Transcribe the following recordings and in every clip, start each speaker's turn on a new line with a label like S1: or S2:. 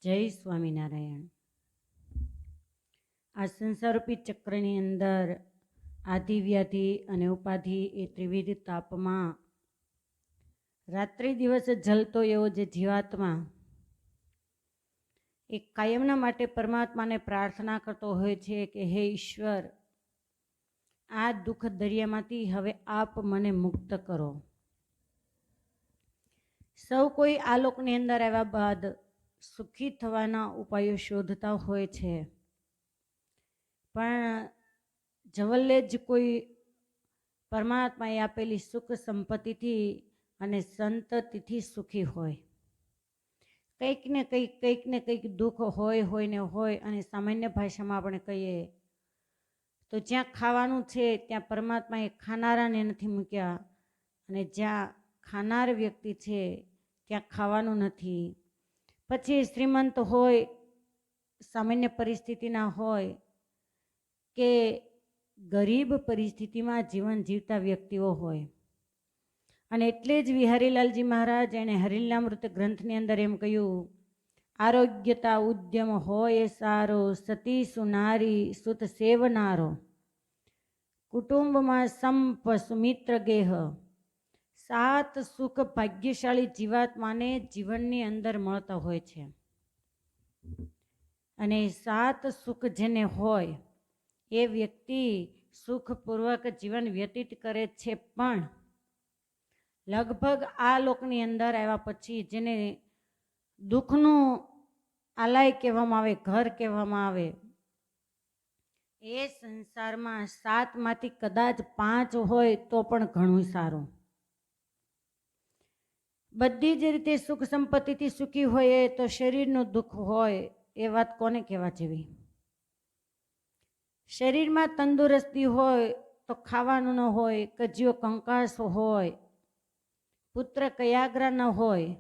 S1: જય સ્વામિનારાયણ। આ સંસારરૂપી ચક્રની અંદર આધિ વ્યાધિ અને ઉપાધિ એ ત્રિવિધ તાપમાં રાત્રિ દિવસ જલતો એવો જે જીવાત્મા એ કાયમના માટે પરમાત્માને પ્રાર્થના કરતો હોય છે કે હે ઈશ્વર, આ દુઃખ દરિયામાંથી હવે આપ મને મુક્ત કરો। સૌ કોઈ આ લોકની અંદર આવ્યા બાદ સુખી થવાના ઉપાયો શોધતા હોય છે, પણ જવલ્લે જ કોઈ પરમાત્માએ આપેલી સુખ સંપત્તિથી અને સંતતિથી સુખી હોય। કંઈક ને કંઈક દુઃખ હોય ને હોય। અને સામાન્ય ભાષામાં આપણે કહીએ તો જ્યાં ખાવાનું છે ત્યાં પરમાત્માએ ખાનારાને નથી મૂક્યા, અને જ્યાં ખાનાર વ્યક્તિ છે ત્યાં ખાવાનું નથી। પછી શ્રીમંત હોય, સામાન્ય પરિસ્થિતિના હોય કે ગરીબ પરિસ્થિતિમાં જીવન જીવતા વ્યક્તિઓ હોય। અને એટલે જ વિહારીલાલજી મહારાજ એણે હરિલામૃત ગ્રંથની અંદર એમ કહ્યું, આરોગ્યતા ઉદ્યમ હોય સારો, સતી સુનારી સુત સેવનારો, કુટુંબમાં સંપ સુમિત્ર ગેહ। 7 સુખ ભાગ્યશાળી જીવાત્માને જીવનની અંદર મળતા હોય છે, અને 7 સુખ જેને હોય એ વ્યક્તિ સુખપૂર્વક જીવન વ્યતીત કરે છે। પણ લગભગ આ લોકની અંદર આવ્યા પછી જેને દુઃખનું આલય કહેવામાં આવે, ઘર કહેવામાં આવે, એ સંસારમાં 7 માંથી કદાચ 5 હોય તો પણ ઘણું સારું। બધી જ રીતે સુખ સંપત્તિથી સુખી હોય તો શરીરનું દુઃખ હોય એ વાત કોને કહેવા જેવી? શરીરમાં તંદુરસ્તી હોય તો ખાવાનું ન હોય, કજિયો કંકાસ હોય, પુત્ર કયાગ્રા ન હોય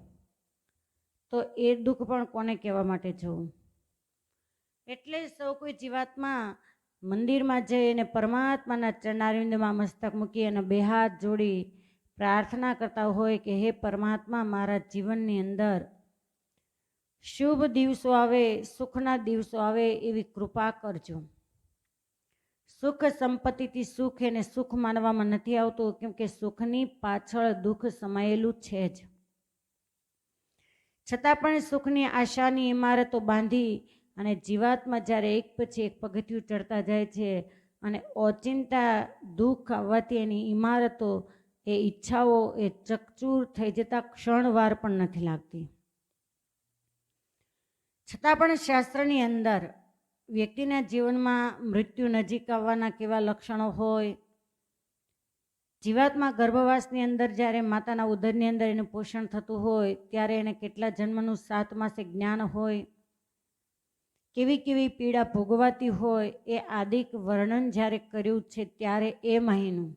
S1: તો એ દુઃખ પણ કોને કહેવા માટે જવું? એટલે સૌ કોઈ જીવાત્મા મંદિરમાં જઈ અને પરમાત્માના ચરણારવિંદમાં મસ્તક મૂકી અને બે હાથ જોડી પ્રાર્થના કરતા હોય કે હે પરમાત્મા, મારા જીવનની અંદર શુભ દિવસો આવે, સુખના દિવસો આવે એવી કૃપા કરજો। સુખ સંપત્તિથી સુખ એને સુખ માનવામાં નથી આવતું, કેમ કે સુખની પાછળ દુઃખ સમાયેલું છે જ। છતાં પણ સુખની આશાની ઇમારતો બાંધી અને જીવાત્મા જ્યારે એક પછી એક પગથિયું ચડતા જાય છે અને ઓચિંતા દુઃખ આવવાથી એની ઇમારતો, એ ઈચ્છાઓ એ ચકચૂર થઈ જતા ક્ષણવાર પણ નથી લાગતી। છતાં પણ શાસ્ત્રની અંદર વ્યક્તિના જીવનમાં મૃત્યુ નજીક આવવાના કેવા લક્ષણો હોય, જીવાત્મા ગર્ભવાસની અંદર જ્યારે માતાના ઉદરની અંદર એનું પોષણ થતું હોય ત્યારે એને કેટલા જન્મનું 7 માસે જ્ઞાન હોય, કેવી કેવી પીડા ભોગવાતી હોય, એ આદિક વર્ણન જ્યારે કર્યું છે ત્યારે એ મહિનું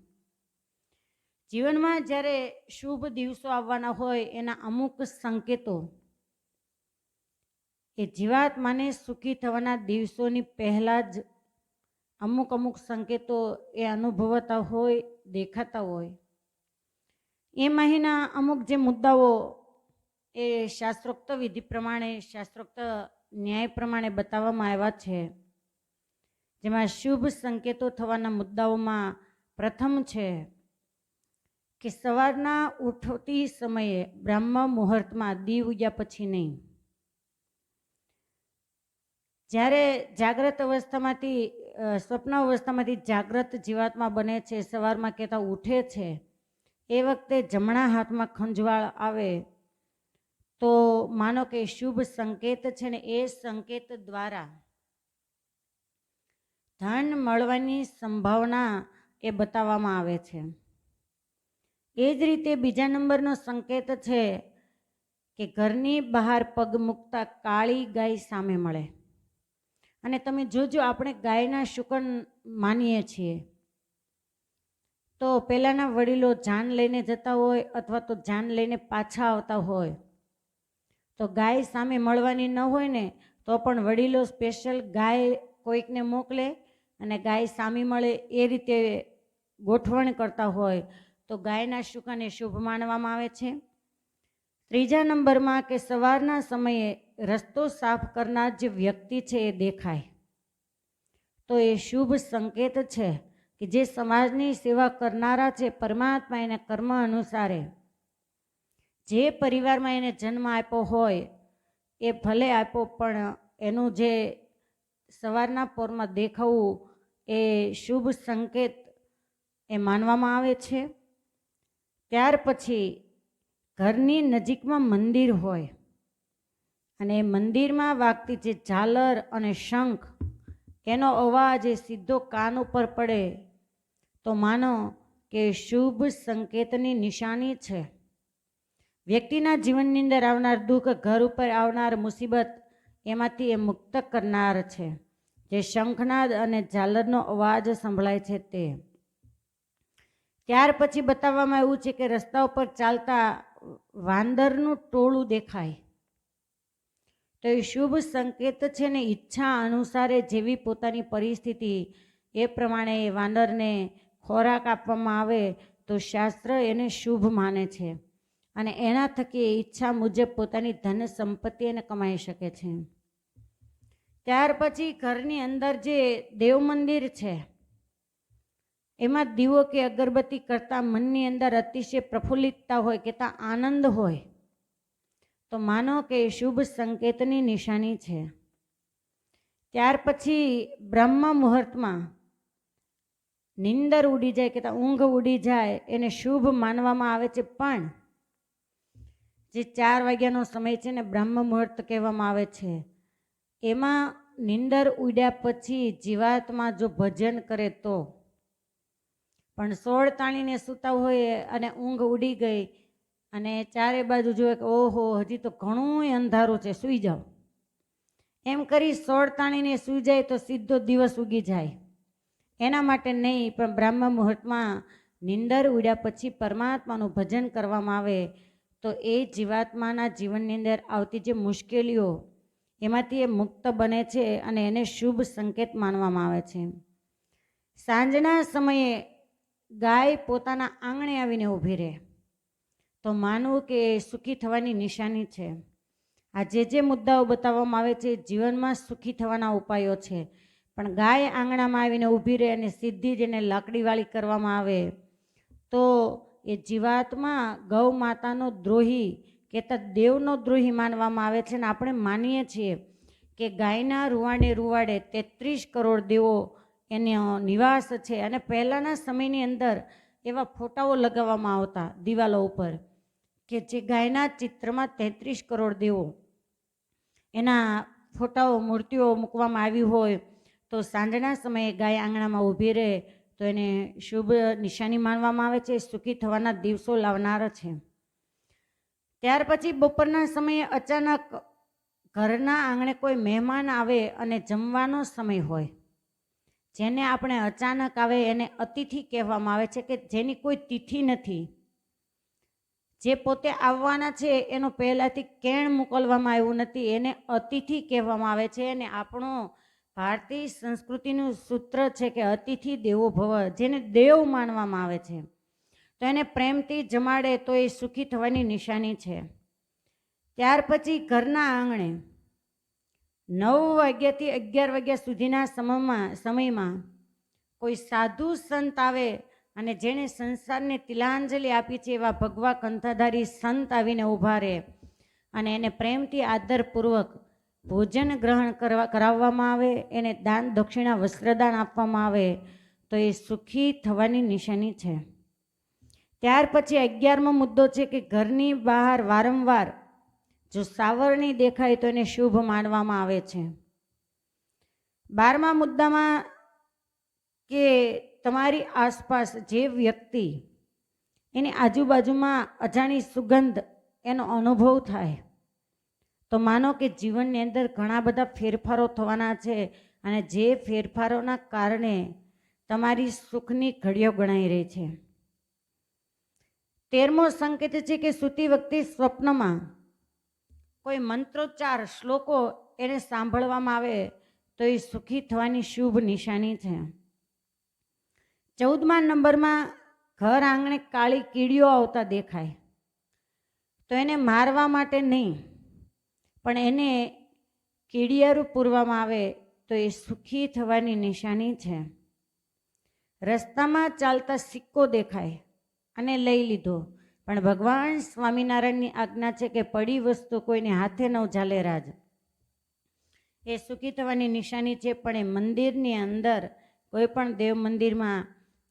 S1: જીવનમાં જ્યારે શુભ દિવસો આવવાના હોય એના અમુક સંકેતો એ જીવાત્માને સુખી થવાના દિવસોની પહેલા જ અમુક સંકેતો એ અનુભવતા હોય, દેખાતા હોય। એ મહિના અમુક જે મુદ્દાઓ એ શાસ્ત્રોક્ત વિધિ પ્રમાણે, શાસ્ત્રોક્ત ન્યાય પ્રમાણે બતાવવામાં આવ્યા છે, જેમાં શુભ સંકેતો થવાના મુદ્દાઓમાં પ્રથમ છે કે સવારના ઉઠતી સમયે બ્રાહ્મ મુહૂર્તમાં દીવ ઉગ્યા પછી નહીં, જ્યારે જાગ્રત અવસ્થામાંથી સ્વપ્ન અવસ્થામાંથી જાગ્રત જીવાત્મા બને છે, સવારમાં કહેતા ઉઠે છે, એ વખતે જમણા હાથમાં ખંજવાળ આવે તો માનો કે શુભ સંકેત છે ને એ સંકેત દ્વારા ધન મળવાની સંભાવના એ બતાવવામાં આવે છે। એ જ રીતે બીજા નંબરનો સંકેત છે કે ઘરની બહાર પગ મૂકતા કાળી ગાય સામે મળે। અને તમે જોજો, આપણે ગાયના શુકન માનીએ છીએ તો પહેલાંના વડીલો જાન લઈને જતા હોય અથવા તો જાન લઈને પાછા આવતા હોય તો ગાય સામે મળવાની ન હોય ને તો પણ વડીલો સ્પેશિયલ ગાય કોઈકને મોકલે અને ગાય સામે મળે એ રીતે ગોઠવણ કરતા હોય તો ગાયના શુકન એ શુભ માનવામાં આવે છે। ત્રીજા નંબરમાં કે સવારના સમયે રસ્તો સાફ કરનાર જે વ્યક્તિ છે એ દેખાય તો એ શુભ સંકેત છે કે જે સમાજની સેવા કરનારા છે, પરમાત્મા એને કર્મ અનુસારે જે પરિવારમાં એને જન્મ આપ્યો હોય એ ભલે આપ્યો, પણ એનું જે સવારના પોરમાં દેખાવું એ શુભ સંકેત એ માનવામાં આવે છે. ત્યાર પછી ઘરની નજીકમાં મંદિર હોય અને મંદિરમાં વાગતી જે ઝાલર અને શંખ એનો અવાજ એ સીધો કાન ઉપર પડે તો માનો કે શુભ સંકેતની નિશાની છે. વ્યક્તિના જીવનની અંદર આવનાર દુઃખ, ઘર ઉપર આવનાર મુસીબત એમાંથી એ મુક્ત કરનાર છે. જે શંખનાદ અને ઝાલરનો અવાજ સંભળાય છે તે. ત્યાર પછી બતાવવામાં આવ્યું છે કે રસ્તા ઉપર ચાલતા વાંદરનું ટોળું દેખાય તો એ શુભ સંકેત છે ને ઈચ્છા અનુસારે જેવી પોતાની પરિસ્થિતિ એ પ્રમાણે એ વાંદરને ખોરાક આપવામાં આવે તો શાસ્ત્ર એને શુભ માને છે અને એના થકી ઈચ્છા મુજબ પોતાની ધન સંપત્તિ એને કમાઈ શકે છે. ત્યાર પછી ઘરની અંદર જે દેવ મંદિર છે એમાં દીવો કે અગરબત્તી કરતા મનની અંદર અતિશય પ્રફુલ્લિતતા હોય, કેતા આનંદ હોય તો માનો કે શુભ સંકેતની નિશાની છે. ત્યાર પછી બ્રહ્મ મુહૂર્તમાં નિંદર ઉડી જાય, કેતા ઊંઘ ઉડી જાય એને શુભ માનવામાં આવે છે. પણ જે 4 વાગ્યાનો સમય છે ને બ્રહ્મ મુહૂર્ત કહેવામાં આવે છે, એમાં નિંદર ઉડ્યા પછી જીવાત્મા જો ભજન કરે તો, પણ સોળ તાણીને સૂતા હોય અને ઊંઘ ઉડી ગઈ અને ચારે બાજુ જોયે કે ઓહો હજી તો ઘણું અંધારું છે, સૂઈ જાઓ એમ કરી સોળ તાણીને સૂઈ જાય તો સીધો દિવસ ઉગી જાય. એના માટે નહીં, પણ બ્રહ્મ મુહૂર્તમાં નિંદર ઉડ્યા પછી પરમાત્માનું ભજન કરવામાં આવે તો એ જીવાત્માના જીવનની અંદર આવતી જે મુશ્કેલીઓ એમાંથી એ મુક્ત બને છે અને એને શુભ સંકેત માનવામાં આવે છે. સાંજના સમયે ગાય પોતાના આંગણે આવીને ઊભી રહે તો માનવું કે સુખી થવાની નિશાની છે. આ જે મુદ્દાઓ બતાવવામાં આવે છે જીવનમાં સુખી થવાના ઉપાયો છે, પણ ગાય આંગણામાં આવીને ઊભી રહે અને સીધી જ એને લાકડીવાળી કરવામાં આવે તો એ જીવાત્મા ગૌ માતાનો દ્રોહી કહેતા દેવનો દ્રોહી માનવામાં આવે છે. અને આપણે માનીએ છીએ કે ગાયના રૂવાડે રૂવાડે 33 કરોડ દેવો એનો નિવાસ છે. અને પહેલાંના સમયની અંદર એવા ફોટાઓ લગાવવામાં આવતા દિવાલો ઉપર કે જે ગાયના ચિત્રમાં 33 કરોડ દેવો એના ફોટાઓ, મૂર્તિઓ મૂકવામાં આવી હોય તો સાંજના સમયે ગાય આંગણામાં ઊભી રહે તો એને શુભ નિશાની માનવામાં આવે છે, સુખી થવાના દિવસો લાવનાર છે. ત્યાર પછી બપોરના સમયે અચાનક ઘરના આંગણે કોઈ મહેમાન આવે અને જમવાનો સમય હોય, જેને આપણે અચાનક આવે એને અતિથિ કહેવામાં આવે છે, કે જેની કોઈ તિથિ નથી, જે પોતે આવવાના છે એનો પહેલાંથી કેણ મોકલવામાં આવ્યું નથી, એને અતિથિ કહેવામાં આવે છે. અને આપણો ભારતીય સંસ્કૃતિનું સૂત્ર છે કે અતિથિ દેવો ભવ, જેને દેવ માનવામાં આવે છે તો એને પ્રેમથી જમાડે તો એ સુખી થવાની નિશાની છે. ત્યાર પછી ઘરના આંગણે 9 વાગ્યાથી 11 વાગ્યા સુધીના સમયમાં કોઈ સાધુ સંત આવે અને જેણે સંસારને તિલાંજલિ આપી છે એવા ભગવા કંઠાધારી સંત આવીને ઊભા રહે અને એને પ્રેમથી આદરપૂર્વક ભોજન ગ્રહણ કરાવવામાં આવે, એને દાન દક્ષિણા વસ્ત્રદાન આપવામાં આવે તો એ સુખી થવાની નિશાની છે. ત્યાર પછી 11મો મુદ્દો છે કે ઘરની બહાર વારંવાર જો સાવરણી દેખાય તો એને શુભ માનવામાં આવે છે. 12મા મુદ્દામાં કે તમારી આસપાસ જે વ્યક્તિ એની આજુબાજુમાં અજાણી સુગંધ એનો અનુભવ થાય તો માનો કે જીવનની અંદર ઘણા બધા ફેરફારો થવાના છે અને જે ફેરફારોના કારણે તમારી સુખની ઘડીઓ ગણાઈ રહી છે. 13મો સંકેત છે કે સૂતી વખતે સ્વપ્નમાં કોઈ મંત્રોચ્ચાર, શ્લોકો એને સાંભળવામાં આવે તો એ સુખી થવાની શુભ નિશાની છે. 14મા નંબરમાં ઘર આંગણે કાળી કીડીઓ આવતા દેખાય તો એને મારવા માટે નહીં, પણ એને કીડિયારું પૂરવામાં આવે તો એ સુખી થવાની નિશાની છે. રસ્તામાં ચાલતા સિક્કો દેખાય અને લઈ લીધો, પણ ભગવાન સ્વામિનારાયણની આજ્ઞા છે કે પડી વસ્તુ કોઈને હાથે ન ઝાલે રાજ. એ સુખી થવાની નિશાની છે. પણ એ મંદિરની અંદર કોઈ પણ દેવ મંદિરમાં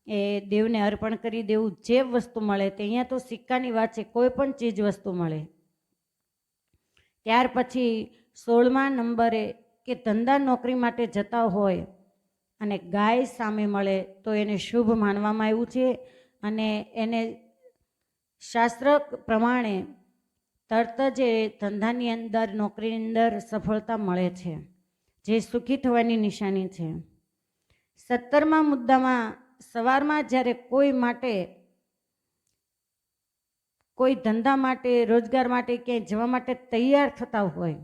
S1: એ દેવને અર્પણ કરી દેવું, જે વસ્તુ મળે તે, અહીંયા તો સિક્કાની વાત છે, કોઈ પણ ચીજ વસ્તુ મળે. ત્યાર પછી 16મા નંબરે કે ધંધા નોકરી માટે જતા હોય અને ગાય સામે મળે તો એને શુભ માનવામાં આવ્યું છે અને એને શાસ્ત્ર પ્રમાણે તરત જ એ ધંધાની અંદર નોકરીની અંદર સફળતા મળે છે, જે સુખી થવાની નિશાની છે. 17મા મુદ્દામાં સવારમાં જ્યારે કોઈ માટે, કોઈ ધંધા માટે, રોજગાર માટે ક્યાંય જવા માટે તૈયાર થતા હોય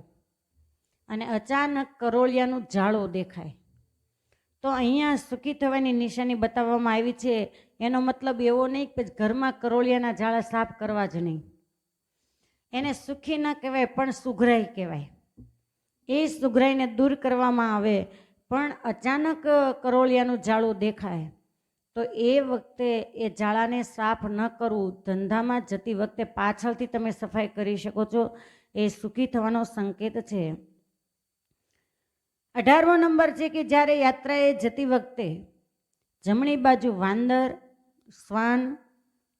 S1: અને અચાનક કરોળિયાનું ઝાડું દેખાય તો અહીંયા સુખી થવાની નિશાની બતાવવામાં આવી છે. એનો મતલબ એવો નહીં કે ઘરમાં કરોળિયાના ઝાડા સાફ કરવા જ નહીં. એને સુખી ન કહેવાય પણ સુઘરાઈ કહેવાય. એ સુઘરાઈને દૂર કરવામાં આવે. પણ અચાનક કરોળિયાનું ઝાડું દેખાય તો એ વખતે એ ઝાડાને સાફ ન કરવું, ધંધામાં જતી વખતે પાછળથી તમે સફાઈ કરી શકો છો. એ સુખી થવાનો સંકેત છે. 18મો નંબર છે કે જ્યારે યાત્રાએ જતી વખતે જમણી બાજુ વાંદર, શ્વાન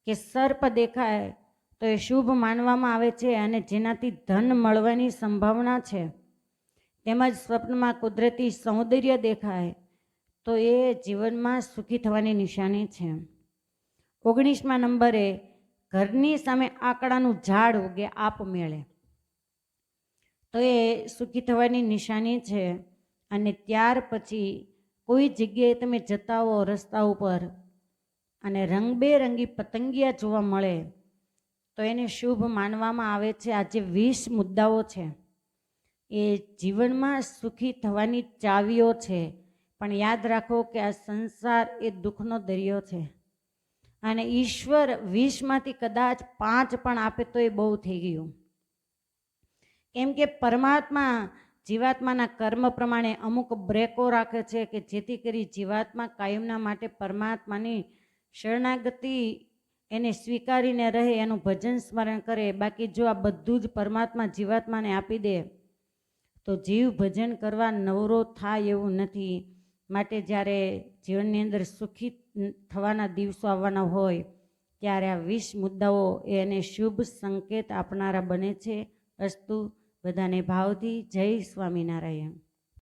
S1: કે સર્પ દેખાય તો એ શુભ માનવામાં આવે છે અને જેનાથી ધન મળવાની સંભાવના છે. તેમજ સ્વપ્નમાં કુદરતી સૌંદર્ય દેખાય તો એ જીવનમાં સુખી થવાની નિશાની છે. 19મા નંબરે ઘરની સામે આકડાનું ઝાડ ઉગે આપમેળે તો એ સુખી થવાની નિશાની છે. અને ત્યાર પછી કોઈ જગ્યાએ તમે જતા હો રસ્તા ઉપર અને રંગબેરંગી પતંગિયા જોવા મળે તો એને શુભ માનવામાં આવે છે. આ જે 20 મુદ્દાઓ છે એ જીવનમાં સુખી થવાની ચાવીઓ છે. પણ યાદ રાખો કે આ સંસાર એ દુઃખનો દરિયો છે અને ઈશ્વર 20માંથી કદાચ 5 પણ આપે તો એ બહુ થઈ ગયું. કેમ કે પરમાત્મા જીવાત્માના કર્મ પ્રમાણે અમુક બ્રેકો રાખે છે કે જેથી કરી જીવાત્મા કાયમના માટે પરમાત્માની શરણાગતિ એને સ્વીકારીને રહે, એનું ભજન સ્મરણ કરે. બાકી જો આ બધું જ પરમાત્મા જીવાત્માને આપી દે તો જીવ ભજન કરવા નવરો થાય એવું નથી. માટે જ્યારે જીવનની અંદર સુખી થવાના દિવસો આવવાના હોય ત્યારે આ 20 મુદ્દાઓ એને શુભ સંકેત આપનારા બને છે. અસ્તુ. બધાને ભાવથી જય સ્વામિનારાયણ.